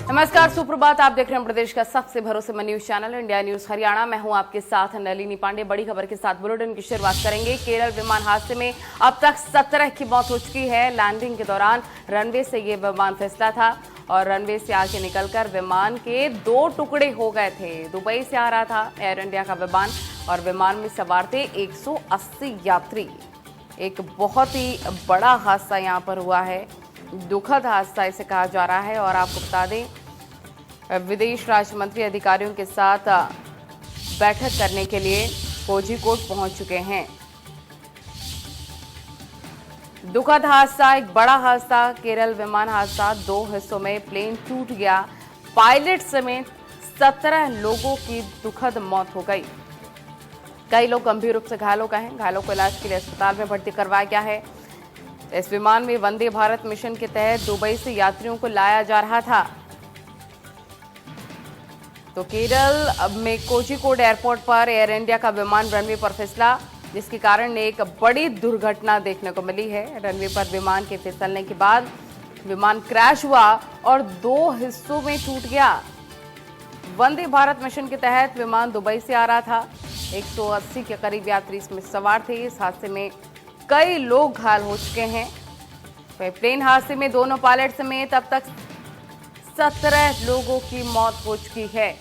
नमस्कार, सुप्रभात। आप देख रहे हैं प्रदेश का सबसे भरोसेमंद news channel India news Haryana. मैं हूं आपके साथ नलिनी पांडे। बड़ी खबर के साथ बुलेटिन की शुरुआत करेंगे। केरल विमान हादसे में अब तक 17 की मौत हो चुकी है। लैंडिंग के दौरान रनवे से ये विमान फिसला था और रनवे से आगे निकलकर विमान के 2 टुकड़े हो गए थे। दुबई से आ रहा था एयर इंडिया का विमान और विमान में सवार थे 180 यात्री। एक बहुत ही बड़ा हादसा यहाँ पर हुआ है, दुखद हादसा इसे कहा जा रहा है। और आपको बता दें, विदेश राज्य मंत्री अधिकारियों के साथ बैठक करने के लिए कोझिकोड पहुंच चुके हैं। दुखद हादसा, एक बड़ा हादसा, केरल विमान हादसा। 2 हिस्सों में प्लेन टूट गया। पायलट समेत 17 लोगों की दुखद मौत हो गई। कई लोग गंभीर रूप से घायलों का हैं। घायलों को इलाज के लिए अस्पताल में भर्ती करवाया गया है। इस विमान में वंदे भारत मिशन के तहत दुबई से यात्रियों को लाया जा रहा था। तो केरल में कोझिकोड एयरपोर्ट पर एयर इंडिया का विमान रनवे पर फिसला, जिसके कारण एक बड़ी दुर्घटना देखने को मिली है। रनवे पर विमान के फिसलने के बाद विमान क्रैश हुआ और 2 हिस्सों में टूट गया। वंदे भारत मिशन के तहत विमान दुबई से आ रहा था। 180 के करीब यात्री इसमें सवार थे। इस हादसे में कई लोग घायल हो चुके हैं। प्लेन हादसे में दोनों पायलट समेत अब तक 17 लोगों की मौत हो चुकी है।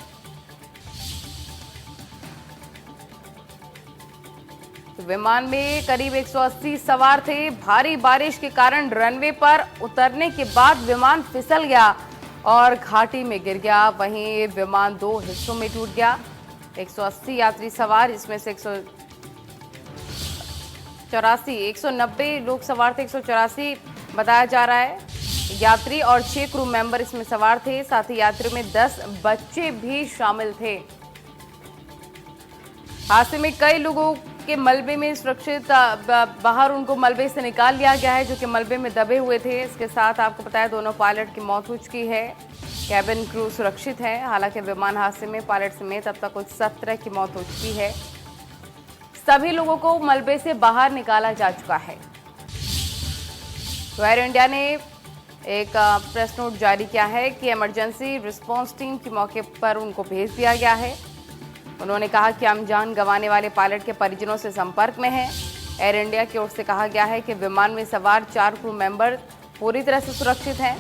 तो विमान में करीब 180 सवार थे। भारी बारिश के कारण रनवे पर उतरने के बाद विमान फिसल गया और घाटी में गिर गया। वहीं विमान 2 हिस्सों में टूट गया। 180 यात्री सवार, इसमें से 190 लोग सवार थे। 184 बताया जा रहा है यात्री और 6 क्रू मेंबर इसमें सवार थे। साथ ही यात्रियों में 10 बच्चे भी शामिल थे। हादसे में कई लोगों के मलबे में सुरक्षित बाहर उनको मलबे से निकाल लिया गया है, जो कि मलबे में दबे हुए थे। इसके साथ आपको बताया दोनों पायलट की मौत हो चुकी है। कैबिन क्रू सुरक्षित है। हालांकि विमान हादसे में पायलट समेत अब तक कुल 17 की मौत हो चुकी है। सभी लोगों को मलबे से बाहर निकाला जा चुका है। तो एयर इंडिया ने एक प्रेस नोट जारी किया है कि इमरजेंसी रिस्पांस टीम के मौके पर उनको भेज दिया गया है। उन्होंने कहा कि हम जान गंवाने वाले पायलट के परिजनों से संपर्क में हैं। एयर इंडिया की ओर से कहा गया है कि विमान में सवार 4 क्रू मेंबर पूरी तरह से सुरक्षित हैं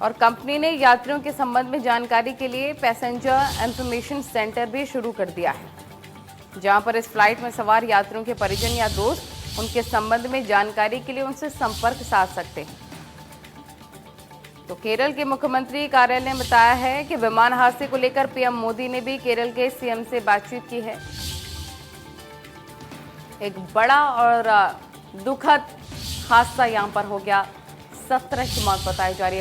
और कंपनी ने यात्रियों के संबंध में जानकारी के लिए पैसेंजर इंफॉर्मेशन सेंटर भी शुरू कर दिया है, जहां पर इस फ्लाइट में सवार यात्रियों के परिजन या दोस्त उनके संबंध में जानकारी के लिए उनसे संपर्क साध सकते हैं। तो केरल के मुख्यमंत्री कार्यालय ने बताया है कि विमान हादसे को लेकर पीएम मोदी ने भी केरल के सीएम से बातचीत की है। एक बड़ा और दुखद हादसा यहां पर हो गया। 17 की मौत बताई जा रही है।